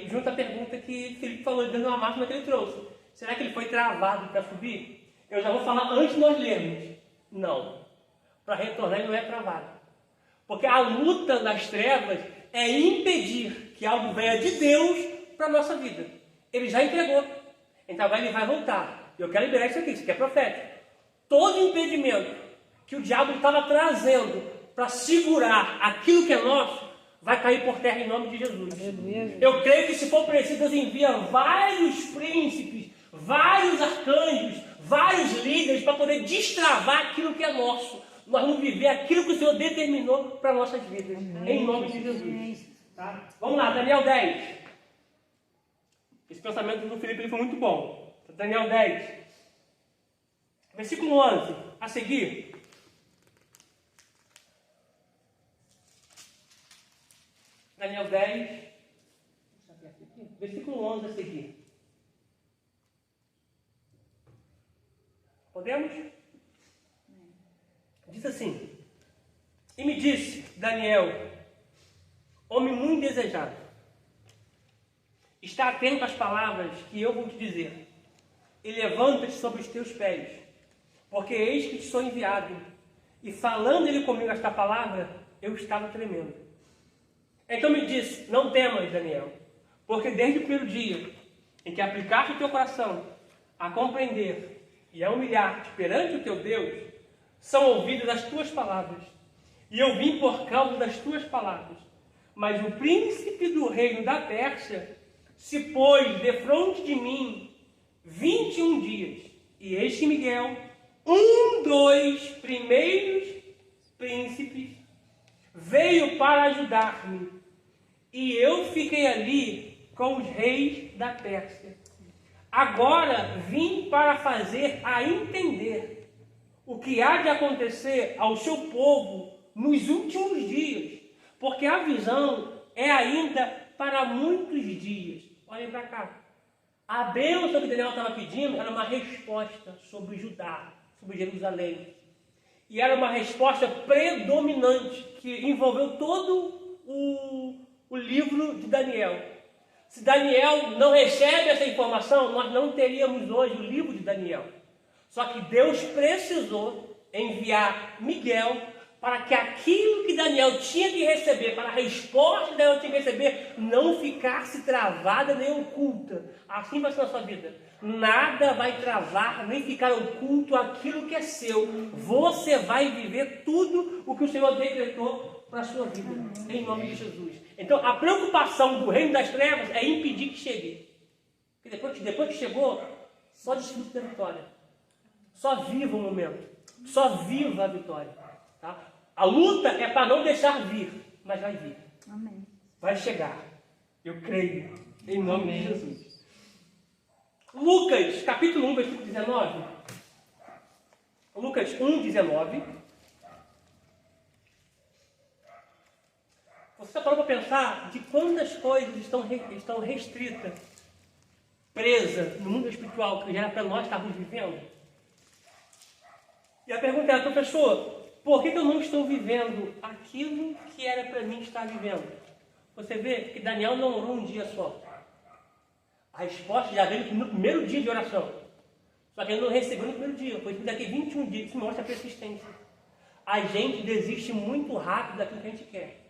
junta a pergunta que Felipe falou, dando uma máxima que ele trouxe. Será que ele foi travado para subir? Eu já vou falar antes de nós lermos. Não. Para retornar ele não é travado. Porque a luta das trevas é impedir que algo venha de Deus para a nossa vida. Ele já entregou. Então agora ele vai voltar. Eu quero liberar isso aqui é profético. Todo impedimento que o diabo estava trazendo para segurar aquilo que é nosso, vai cair por terra em nome de Jesus. Eu creio que se for preciso, Deus envia vários príncipes, vários arcanjos, vários líderes para poder destravar aquilo que é nosso. Nós vamos viver aquilo que o Senhor determinou para nossas vidas. Em nome de Jesus. Tá? Vamos lá, Daniel 10. Esse pensamento do Felipe foi muito bom. Daniel 10. Versículo 11. A seguir. Daniel 10. Versículo 11 a seguir. Podemos? Diz assim: e me disse, Daniel, homem muito desejado, está atento às palavras que eu vou te dizer. e levanta-te sobre os teus pés, porque eis que te sou enviado. E falando ele comigo esta palavra, eu estava tremendo. Então me disse, não temas, Daniel, porque desde o primeiro dia em que aplicaste o teu coração a compreender e a humilhar-te perante o teu Deus, são ouvidas as tuas palavras. E eu vim por causa das tuas palavras. Mas o príncipe do reino da Pérsia se pôs defronte de mim 21 dias. E este Miguel, um dos primeiros príncipes, veio para ajudar-me. E eu fiquei ali com os reis da Pérsia. Agora vim para fazer a entender o que há de acontecer ao seu povo nos últimos dias, porque a visão é ainda para muitos dias. Olhem para cá. A bênção que Daniel estava pedindo era uma resposta sobre Judá, sobre Jerusalém. E era uma resposta predominante que envolveu todo o livro de Daniel. Se Daniel não recebe essa informação, nós não teríamos hoje o livro de Daniel. Só que Deus precisou enviar Miguel para que aquilo que Daniel tinha que receber, para a resposta que Daniel tinha que receber, não ficasse travada nem oculta. Assim vai ser na sua vida. Nada vai travar nem ficar oculto aquilo que é seu. Você vai viver tudo o que o Senhor decretou para a sua vida, em nome de Jesus. Então, a preocupação do reino das trevas é impedir que chegue. Porque depois que chegou, só desfrute da vitória. Só viva o momento. Só viva a vitória. Tá? A luta é para não deixar vir, mas vai vir. Amém. Vai chegar. Eu creio. Em nome de Jesus. Lucas, capítulo 1, versículo 19. Lucas 1, 19. Você já parou para pensar de quantas coisas estão restritas, presas no mundo espiritual que já era para nós estarmos vivendo? E a pergunta é, professor, por que eu não estou vivendo aquilo que era para mim estar vivendo? Você vê que Daniel não orou um dia só. A resposta já veio no primeiro dia de oração. Só que ele não recebeu no primeiro dia. Foi daqui 21 dias. Isso mostra a persistência. A gente desiste muito rápido daquilo que a gente quer.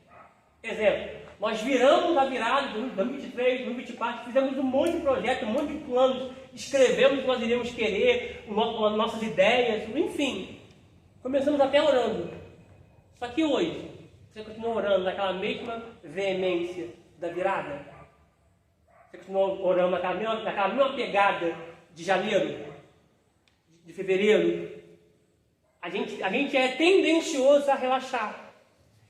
Exemplo, nós viramos a virada de 2023, 2024, fizemos um monte de projetos, um monte de planos, escrevemos o que nós iríamos querer, nossas ideias, enfim. Começamos até orando. Só que hoje, você continua orando naquela mesma veemência da virada? Você continua orando naquela mesma pegada de janeiro, de fevereiro? A gente é tendencioso a relaxar.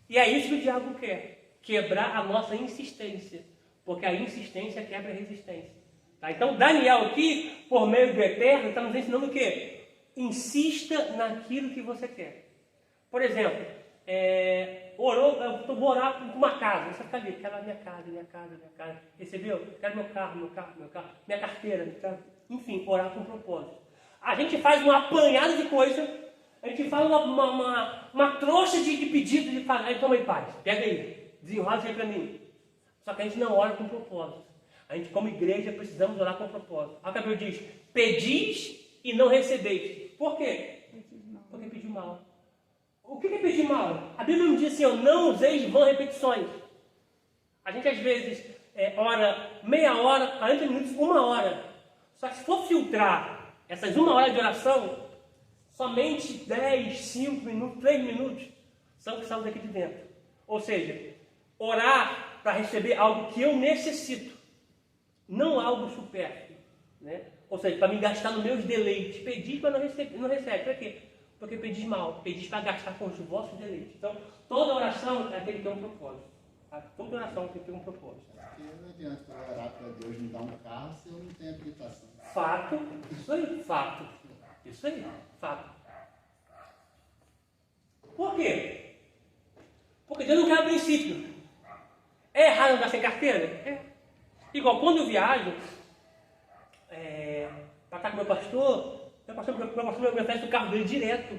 E é isso que o diabo quer. Quebrar a nossa insistência. Porque a insistência quebra a resistência. Tá? Então, Daniel aqui, por meio do Eterno, está nos ensinando o quê? Insista naquilo que você quer. Por exemplo, eu vou orar por uma casa. Você fica ali, quero a minha casa. Recebeu? Quero meu carro. Minha carteira. Tá? Enfim, orar com propósito. A gente faz uma apanhada de coisa. A gente faz uma trouxa de pedido de falar. Toma aí, paz. Pega aí. Desenrola isso aí para mim. Só que a gente não ora com propósito. A gente, como igreja, precisamos orar com propósito. A Bíblia diz, pedis e não recebeis. Por quê? Porque pediu mal. O que é pedir mal? A Bíblia nos diz assim, não useis vãs repetições. A gente, às vezes, ora meia hora, 40 minutos, 1 hora. Só que se for filtrar essas 1 hora de oração, somente 10, 5 minutos, 3 minutos são que saem daqui de dentro. Ou seja, orar para receber algo que eu necessito, não algo supérfluo. Né? Ou seja, para me gastar nos meus deleites. Pedir para não recebe. Para quê? Porque pedis mal. Pedis para gastar com os vossos deleites. Então, toda oração é aquele que tem um propósito. Tá? Toda oração tem que ter um propósito. Porque não adianta orar para Deus me dar um carro se eu não tenho habilitação. Fato. Isso aí, fato. Isso aí, fato. Por quê? Porque Deus não quer o princípio. É errado andar sem carteira? É. Igual quando eu viajo, para estar com meu pastor me oferece o carro dele direto.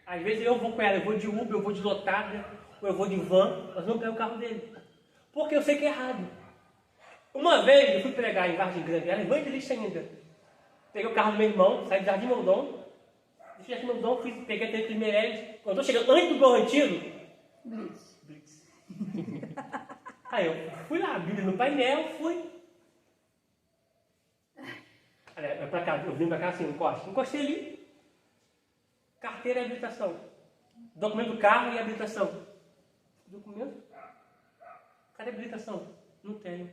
Às vezes eu vou com ela, eu vou de Uber, eu vou de lotada, ou eu vou de van, mas não pego o carro dele. Porque eu sei que é errado. Uma vez eu fui pregar em Vargem Grande, era evangelista ainda. peguei o carro do meu irmão, saí do Jardim Moldon, peguei a Tenente Meirelles, quando eu chegando antes do Bom Retiro, Blitz. Aí eu fui lá, vi no painel, fui. Pra cá, eu vim pra cá assim, encostei ali, carteira e habilitação, documento do carro e habilitação. Documento? Cadê a habilitação? Não tenho.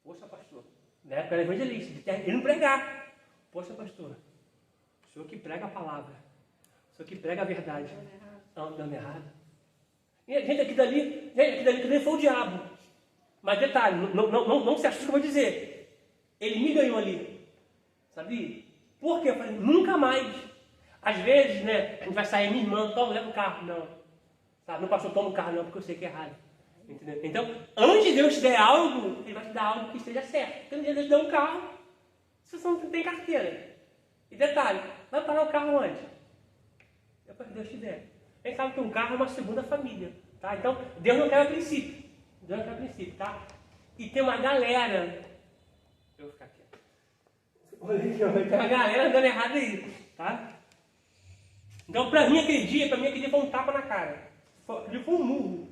Poxa, pastor, na época era evangelista, ele não pregar. Poxa, pastor, o senhor que prega a palavra, o senhor que prega a verdade, não, dando errado. E a gente aqui dali também foi o diabo. Mas detalhe, não se assuste que eu vou dizer. Ele me ganhou ali. Sabia? Por quê? Eu falei, nunca mais. Às vezes, né, a gente vai sair, minha irmã, toma, leva o carro. Não. Sabe? Não passou, toma o carro não, porque eu sei que é errado. Entendeu? Então, antes de Deus te der algo, Ele vai te dar algo que esteja certo. Porque Deus te dá um carro, se você não tem carteira. E detalhe, vai parar o carro onde? Depois que Deus te der. A gente sabe que um carro é uma segunda família. Tá? Então, Deus não quer o princípio. Deus não quer o princípio, tá? E tem uma galera... Eu vou ficar aqui. Tem uma galera andando errado aí, tá? Então, pra mim, aquele dia foi um tapa na cara. Foi um murro.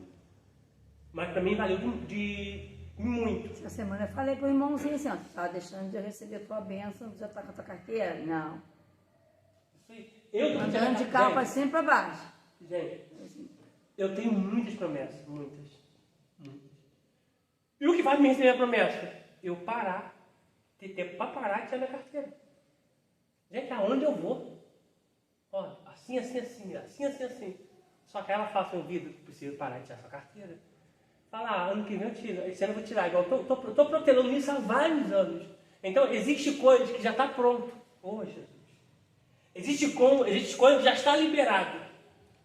Mas pra mim valeu de muito. Essa semana eu falei pro irmãozinho assim, ó, tu tá deixando de receber a tua bênção, já tá com a tua carteira? Não. Andando de carro pra cima e pra baixo. Gente, eu tenho muitas promessas, muitas. E o que vai me receber a promessa? Eu parar, ter tempo para parar e tirar minha carteira. Gente, aonde eu vou? Ó, assim. Só que ela fala assim, ouvido, preciso parar de tirar sua carteira. Fala, ano que vem eu tiro, esse ano eu vou tirar. Igual, estou protelando isso há vários anos. Então, existe coisas que já está pronto. Oh, Jesus. Existe coisa que já está liberado.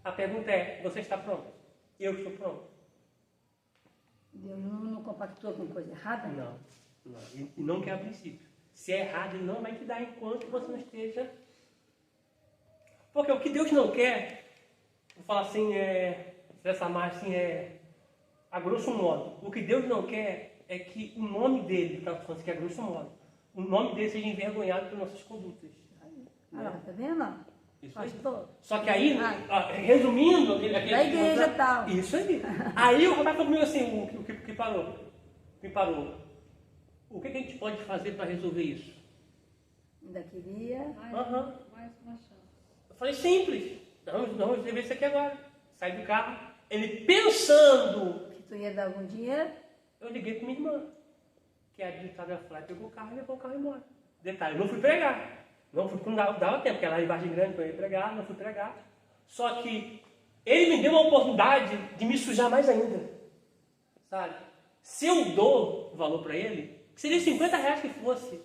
A pergunta é, você está pronto? Eu estou pronto. Deus não compactua com coisa errada? Não. E não quer a princípio. Se é errado, Ele não vai te dar enquanto você não esteja... Porque o que Deus não quer, vou falar assim, dessa margem assim, a grosso modo, o que Deus não quer é que o nome dele, tá falando que é grosso modo, o nome dele seja envergonhado por nossas condutas. Olha lá, tá vendo? Isso aí. Pastor. Só que aí, resumindo... Da igreja tal. Isso aí. Aí o rapaz falou comigo assim, o que parou. Me parou. O que a gente pode fazer para resolver isso? Ainda queria... Mais uma chance. Eu falei, simples. Vamos resolver isso aqui agora. Saí do carro. Ele pensando... Que tu ia dar algum dinheiro? Eu liguei para minha irmã, que é a digitada da Fly, pegou o carro e levou o carro embora. Detalhe, eu não fui pregar. Não fui, não dava tempo, porque lá em Vargem Grande eu ia pregar, não fui pregar. Só que ele me deu uma oportunidade de me sujar mais ainda. Sabe? Se eu dou valor para ele, que seria 50 reais que fosse.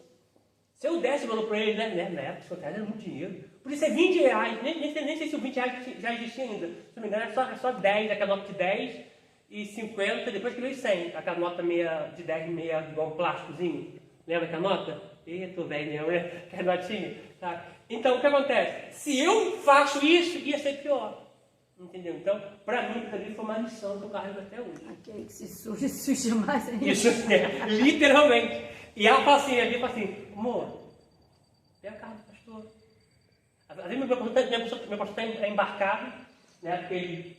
Se eu desse valor para ele, né? Na época, 50 reais era muito dinheiro. Podia ser 20 reais, nem sei se o 20 reais já existia ainda. Se não me engano, é só 10, aquela nota de 10 e 50, depois que veio 100. Aquela nota meia de 10 meia, igual um plásticozinho. Lembra aquela nota? Tô velho mesmo, né? Que notinha. Tá? Então, o que acontece? Se eu faço isso, ia ser pior. Entendeu? Então, para mim, foi uma lição que eu carrego até hoje. Aquele que se suja mais ainda. Isso, literalmente. E ela fala assim, amor, pega o carro do pastor. Às vezes meu pastor está embarcado, né? Porque ele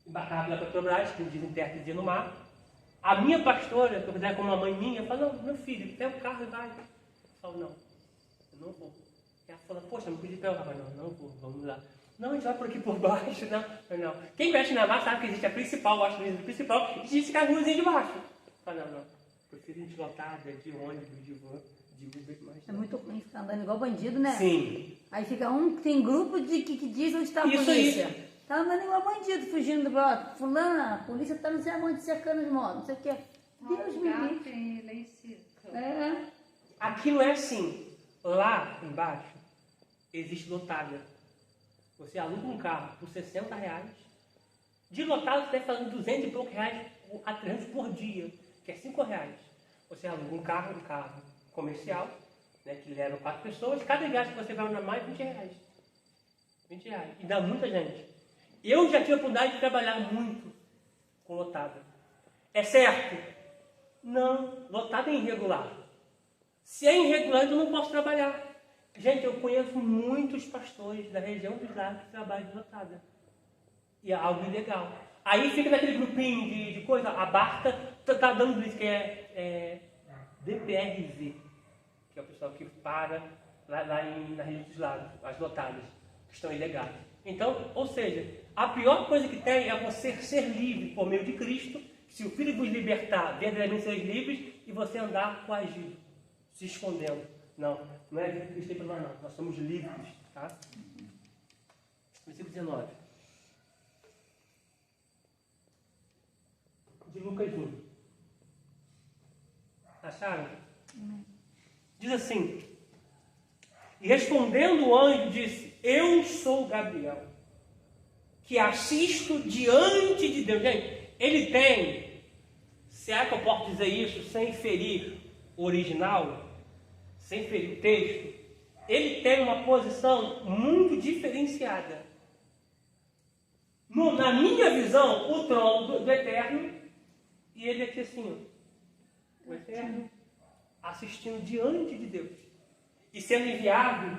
embarcava na Petrobras, que dizem terra que dizia no mar. A minha pastora, que eu fizer como uma mãe minha, fala, não, meu filho, pega o carro e vai. Eu falo, não, eu não vou. E ela fala, poxa, não podia pegar o carro. Não vou, vamos lá. Não, a gente vai por aqui por baixo, não. Quem conhece na mar sabe que existe a principal, a principal, e existe a ruazinha de baixo. Eu falo, não, prefiro a gente lotada, de ônibus, de van, de Uber, mais. É muito ruim ficar andando igual bandido, né? Sim. Aí fica tem grupo que diz onde está a Isso polícia. aí. Tá andando igual bandido, fugindo do bloco. Fulana, a polícia tá não sei aonde, cercando de moto, não sei o que. Deus me livre. Tem lei seca. Aqui não é assim. Lá embaixo existe lotada. Você aluga um carro por 60 reais. De lotado você está fazendo 200 e poucos reais a 300 por dia, que é 5 reais. Você aluga um carro comercial, né, que leva 4 pessoas. Cada viagem que você vai andar mais 20 reais. 20 reais. E dá muita gente. Eu já tive a oportunidade de trabalhar muito com lotada. É certo? Não. Lotada é irregular. Se é irregular, eu não posso trabalhar. Gente, eu conheço muitos pastores da região dos lagos que trabalham de lotada. E é algo ilegal. Aí fica naquele grupinho de coisa, a barca está dando isso, que é DPRV, que é o pessoal que para lá na região dos lagos, as lotadas, que estão ilegais. Então, ou seja, a pior coisa que tem é você ser livre por meio de Cristo, se o Filho vos libertar, verdadeiramente seres livres, e você andar coagido, se escondendo. Não é livre Cristo para nós, não. Nós somos livres, tá? Versículo 19. De Lucas 1. Acharam? Diz assim: e respondendo o anjo disse: eu sou Gabriel, que assisto diante de Deus. Gente, ele tem, será que eu posso dizer isso sem ferir o original? Sem ferir o texto? Ele tem uma posição muito diferenciada. Na minha visão, o trono do Eterno, e ele aqui assim, ó, o Eterno, assistindo diante de Deus e sendo enviado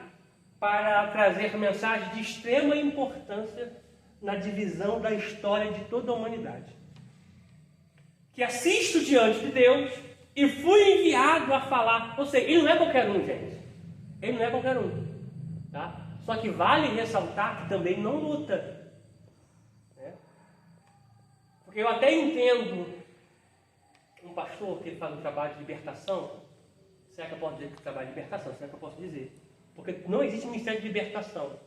para trazer mensagens de extrema importância na divisão da história de toda a humanidade. Que assisto diante de Deus e fui enviado a falar. Ou seja, ele não é qualquer um, gente. Ele não é qualquer um. Tá? Só que vale ressaltar que também não luta. Né? Porque eu até entendo um pastor que ele faz um trabalho de libertação. Será que eu posso dizer que trabalho de libertação? Será que eu posso dizer? Porque não existe ministério de libertação.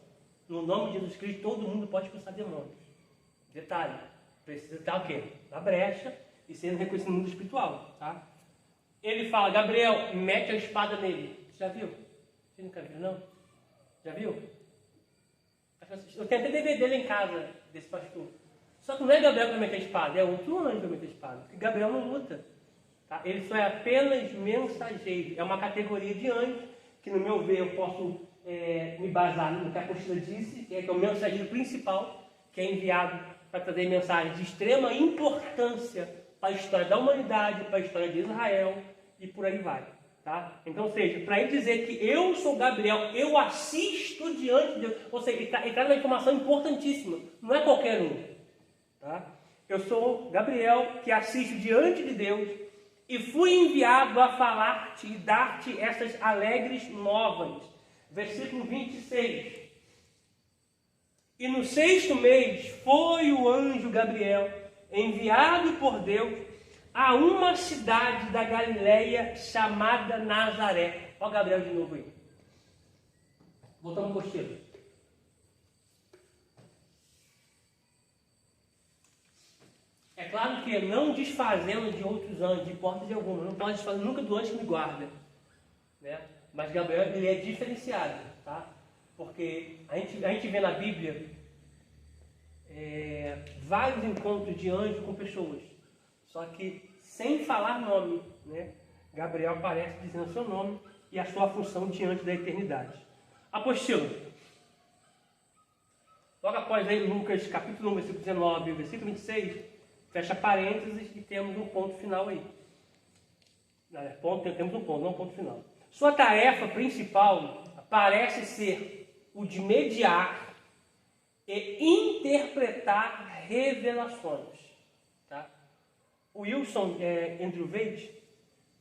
No nome de Jesus Cristo, todo mundo pode expulsar demônios. Detalhe, precisa estar o quê? Na brecha e sendo reconhecido no mundo espiritual. Tá? Ele fala: Gabriel, mete a espada nele. Você já viu? Você nunca viu, não? Já viu? Eu tenho até DVD lá em casa, desse pastor. Só que não é Gabriel que vai meter a espada, é outro anjo que vai meter a espada. Porque Gabriel não luta. Tá? Ele só é apenas mensageiro. É uma categoria de anjo que, no meu ver, eu posso me basar no que a apostila disse, que é o mensageiro principal, que é enviado para trazer mensagens de extrema importância para a história da humanidade, para a história de Israel e por aí vai. Tá? Então, ou seja, para ele dizer que eu sou Gabriel, eu assisto diante de Deus, ou seja, ele traz uma informação importantíssima, não é qualquer um. Tá? Eu sou Gabriel, que assisto diante de Deus e fui enviado a falar-te e dar-te essas alegres novas. Versículo 26. E no 6º mês foi o anjo Gabriel enviado por Deus a uma cidade da Galileia chamada Nazaré. Olha o Gabriel de novo aí. Voltamos para o cocheiro. É claro que não desfazendo de outros anjos, de hipótese alguma. Não pode desfazer nunca do anjo que me guarda. Né? Mas Gabriel, ele é diferenciado. Tá? Porque a gente vê na Bíblia vários encontros de anjos com pessoas. Só que sem falar nome, né? Gabriel aparece dizendo seu nome e a sua função diante da eternidade. Apostila. Logo após aí, Lucas capítulo 1, versículo 19 e versículo 26, fecha parênteses e temos um ponto final aí. Temos um ponto, não um ponto final. Sua tarefa principal parece ser o de mediar e interpretar revelações. Tá? O Wilson Andrew Vade,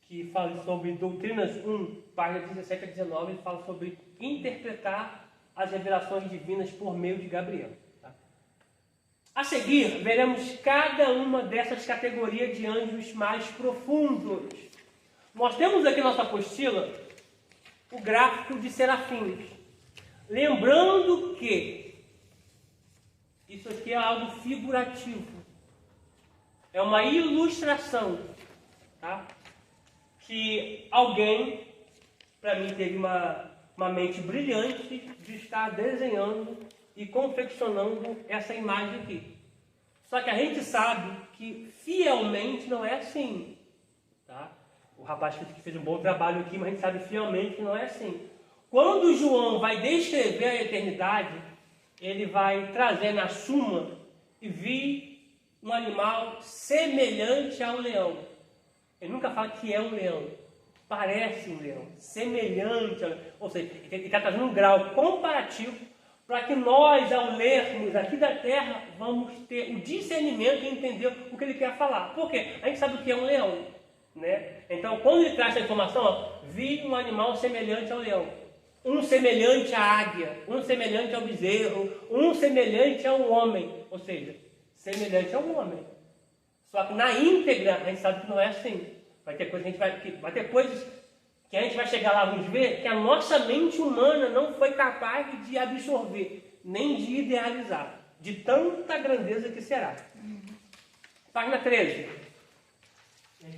que fala sobre Doutrinas 1, páginas 17 a 19, ele fala sobre interpretar as revelações divinas por meio de Gabriel. Tá? A seguir, veremos cada uma dessas categorias de anjos mais profundos. Nós temos aqui na nossa apostila o gráfico de serafins. Lembrando que isso aqui é algo figurativo. É uma ilustração. Tá? Que alguém, para mim, teve uma mente brilhante de estar desenhando e confeccionando essa imagem aqui. Só que a gente sabe que fielmente não é assim. Tá? O rapaz que fez um bom trabalho aqui, mas a gente sabe fielmente que não é assim. Quando João vai descrever a eternidade, ele vai trazer na Suma e vi um animal semelhante ao leão. Ele nunca fala que é um leão. parece um leão, semelhante ao leão. Ou seja, ele está trazendo um grau comparativo para que nós, ao lermos aqui da terra, vamos ter o discernimento e entender o que ele quer falar. Por quê? A gente sabe o que é um leão, né? Então, quando ele traz essa informação, ó, vi um animal semelhante ao leão, um semelhante à águia, um semelhante ao bezerro, um semelhante ao homem. Ou seja, semelhante ao homem. Só que na íntegra, a gente sabe que não é assim. Vai ter coisas que a gente vai chegar lá, vamos ver, que a nossa mente humana não foi capaz de absorver, nem de idealizar, de tanta grandeza que será. Página 13.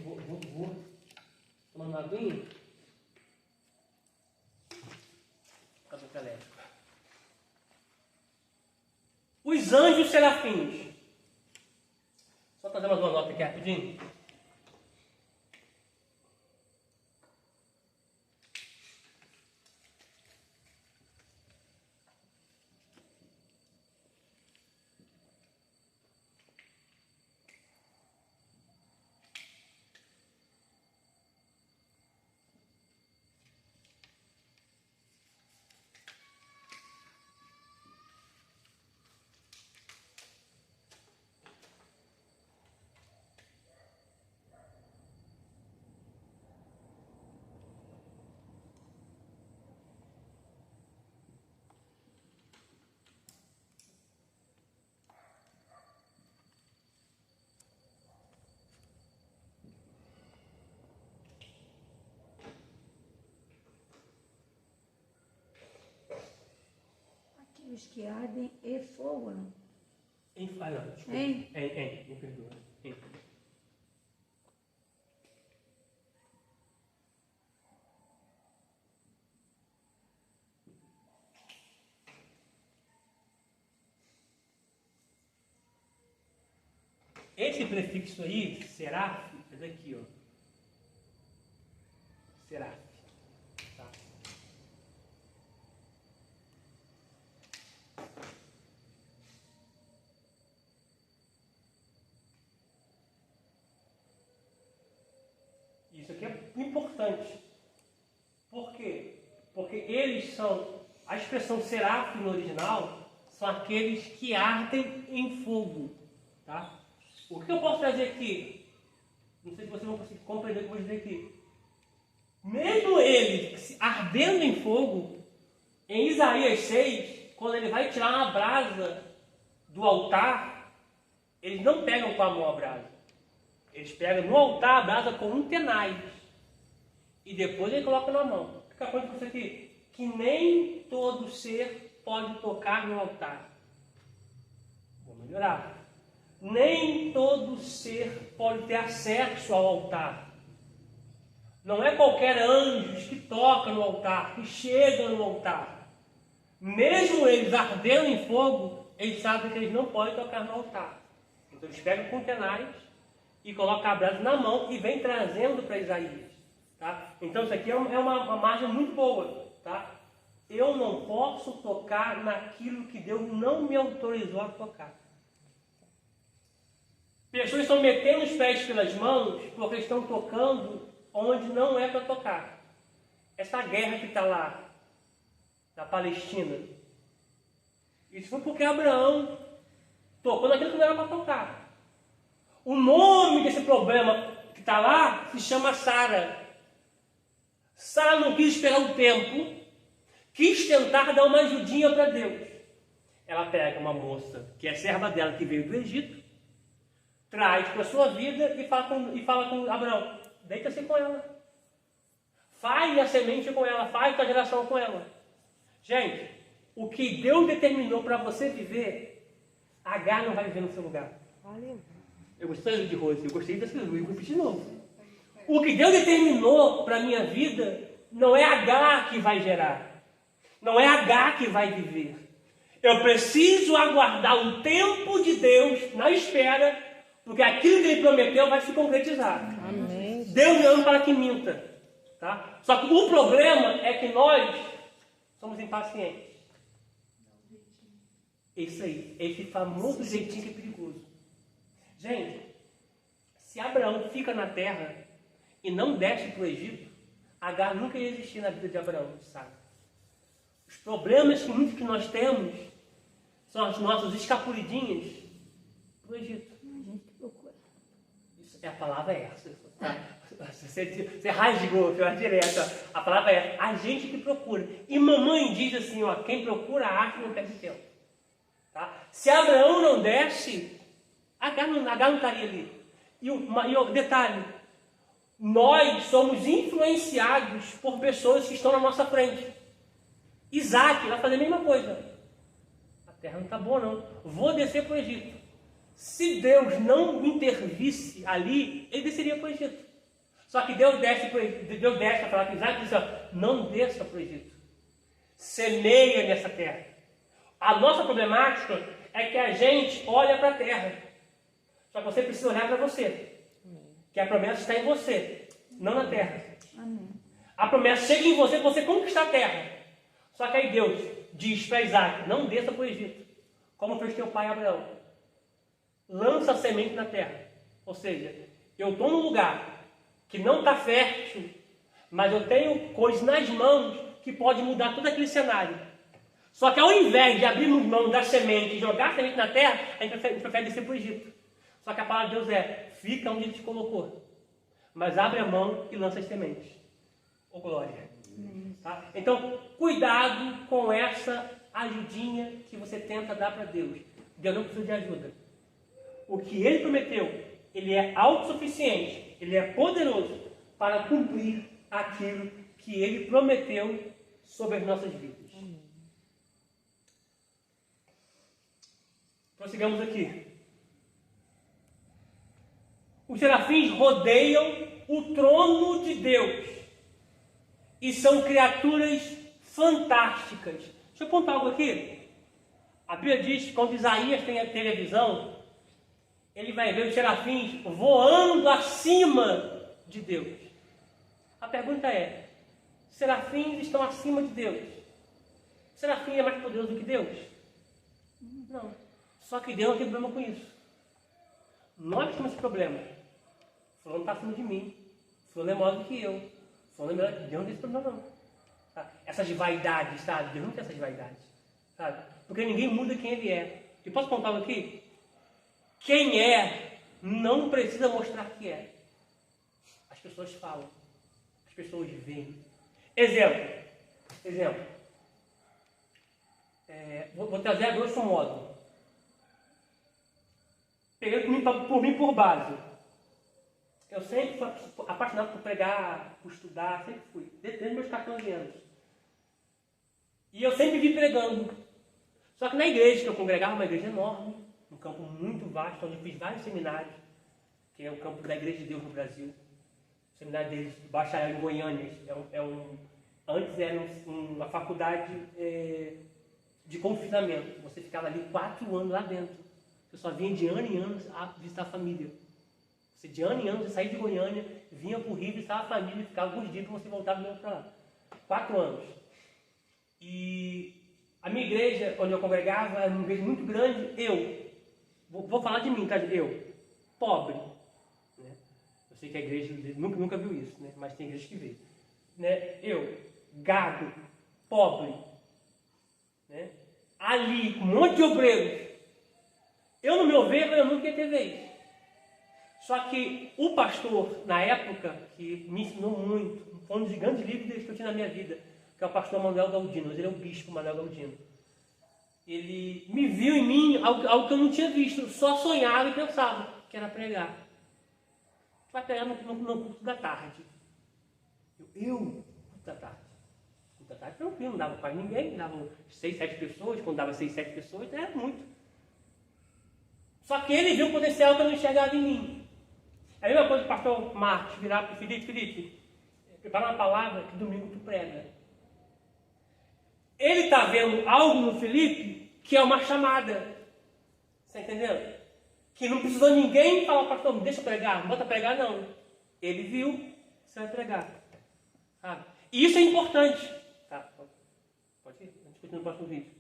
Vou tomar uma aguinha. Cabelo elétrico. Os anjos serafins. Só fazer mais uma nota aqui rapidinho. Os que ardem e fogo, não? Não, desculpa. Me perdoa. Esse prefixo aí, seraf, é daqui, ó. Seraf. Tá? Isso aqui é importante. Por quê? Porque eles são, a expressão seraf no original, são aqueles que ardem em fogo. Tá? O que eu posso trazer aqui? Não sei se vocês vão conseguir compreender o que eu vou dizer aqui. Mesmo eles ardendo em fogo, em Isaías 6, quando ele vai tirar uma brasa do altar, eles não pegam com a mão a brasa. Eles pegam no altar a brasa com um tenaz. E depois ele coloca na mão. Fica pronto com isso aqui. Que nem todo ser pode tocar no altar. Vou melhorar. Nem todo ser pode ter acesso ao altar. Não é qualquer anjo que toca no altar, que chega no altar. Mesmo eles ardendo em fogo, eles sabem que eles não podem tocar no altar. Então eles pegam com tenaz e colocam a brasa na mão e vem trazendo para Isaías. Tá? Então isso aqui é uma margem muito boa. Tá? Eu não posso tocar naquilo que Deus não me autorizou a tocar. Pessoas estão metendo os pés pelas mãos porque estão tocando onde não é para tocar. Essa guerra que está lá, na Palestina, isso foi porque Abraão tocou naquilo que não era para tocar. O nome desse problema que está lá se chama Sara. Sara não quis esperar o tempo, quis tentar dar uma ajudinha para Deus. Ela pega uma moça que é serva dela, que veio do Egito, traz para a sua vida e fala com Abraão, deita-se com ela. Faz a semente com ela, faz a geração com ela. Gente, o que Deus determinou para você viver, Agar não vai viver no seu lugar. Eu gostei de Rose, eu gostei desse livro, eu vou repetir de novo. O que Deus determinou para a minha vida, não é Agar que vai gerar. Não é Agar que vai viver. Eu preciso aguardar o tempo de Deus na espera, porque aquilo que Ele prometeu vai se concretizar. Amém. Deus me ama para que minta. Tá? Só que o problema é que nós somos impacientes. Isso aí, esse famoso jeitinho que é perigoso. Gente, se Abraão fica na terra e não desce para o Egito, Agar nunca ia existir na vida de Abraão, sabe? Os problemas que nós temos são as nossas escapulidinhas para o Egito. A gente que procura. Isso, a palavra é essa. Tá? Você rasgou, foi direta. A palavra é a gente que procura. E mamãe diz assim, ó, quem procura acha não perde tempo. Tá? Se Abraão não desse, Agar não estaria ali. E o detalhe, nós somos influenciados por pessoas que estão na nossa frente. Isaac vai fazer a mesma coisa. A terra não está boa não. Vou descer para o Egito. Se Deus não intervisse ali, ele desceria para o Egito. Só que Deus desce para falar com Isaac e diz, ó, não desça para o Egito. Semeia nessa terra. A nossa problemática é que a gente olha para a terra. Só que você precisa olhar para você. Que a promessa está em você, não na terra. Amém. A promessa chega em você para você conquistar a terra. Só que aí Deus diz para Isaac, não desça para o Egito. Como fez teu pai Abraão. Lança a semente na terra. Ou seja, eu estou num lugar que não está fértil, mas eu tenho coisas nas mãos que pode mudar todo aquele cenário. Só que ao invés de abrirmos mão da semente e jogar a semente na terra, a gente prefere descer para o Egito. Só que a palavra de Deus é, fica onde Ele te colocou. Mas abre a mão e lança as sementes. Ô glória. Tá? Então, cuidado com essa ajudinha que você tenta dar para Deus. Deus não precisa de ajuda. O que Ele prometeu, Ele é autossuficiente, Ele é poderoso para cumprir aquilo que Ele prometeu sobre as nossas vidas. Prossigamos aqui. Os serafins rodeiam o trono de Deus e são criaturas fantásticas. Deixa eu apontar algo aqui. A Bíblia diz que quando Isaías teve a visão, ele vai ver os serafins voando acima de Deus. A pergunta é, serafins estão acima de Deus? O serafim é mais poderoso do que Deus? Não. Só que Deus não tem problema com isso. Nós temos esse problema. Fulano está acima de mim. Fulano é maior do que eu. Fulano é melhor. Deus não tem esse problema não. Tá? Essas vaidades, sabe? Deus não tem essas vaidades. Sabe? Porque ninguém muda quem ele é. E posso contar algo aqui? Quem é não precisa mostrar que é. As pessoas falam. As pessoas veem. Exemplo. Vou trazer a grosso modo. Pegando por mim por base. Eu sempre fui apaixonado por pregar, por estudar, sempre fui. Desde meus 14 anos. E eu sempre vi pregando. Só que na igreja que eu congregava, uma igreja enorme, um campo muito vasto, onde eu fiz vários seminários, que é o campo da Igreja de Deus no Brasil. O seminário deles, bacharel em Goiânia, antes era uma faculdade de confinamento. Você ficava ali 4 anos lá dentro. Você só vinha de ano em ano a visitar a família. Você de ano em ano, você saía de Goiânia, vinha para o Rio, visitava a família e ficava alguns dias para você voltar mesmo para lá. 4 anos. E a minha igreja, onde eu congregava, era uma igreja muito grande. Eu, vou falar de mim, tá? Eu, pobre. Né? Eu sei que a igreja nunca viu isso, né? Mas tem igreja que vê. Né? Eu, gado, pobre. Né? Ali, um monte de obreiros. Eu, no meu ver, eu nunca ia ter vez. Só que o pastor, na época, que me ensinou muito, foi um dos grandes livros que eu tinha na minha vida, que é o pastor Manuel Galdino, ele é o bispo Manuel Galdino. Ele me viu em mim algo que eu não tinha visto, só sonhava e pensava, que era pregar. Tu vai pregar no culto da tarde. Culto da tarde. Culto da tarde tranquilo, não dava quase ninguém, davam 6, 7 pessoas, quando dava 6, 7 pessoas, então era muito. Só que ele viu um potencial que eu não enxergava em mim. É a mesma coisa que o pastor Marcos virar para o Felipe, prepara uma palavra que domingo tu prega. Ele está vendo algo no Felipe que é uma chamada. Você entendeu? Que não precisou ninguém falar, pastor, deixa eu pregar, não bota pregar não. Ele viu, você vai pregar. Sabe? E isso é importante. Tá? Pode ir? A gente continua no próximo vídeo.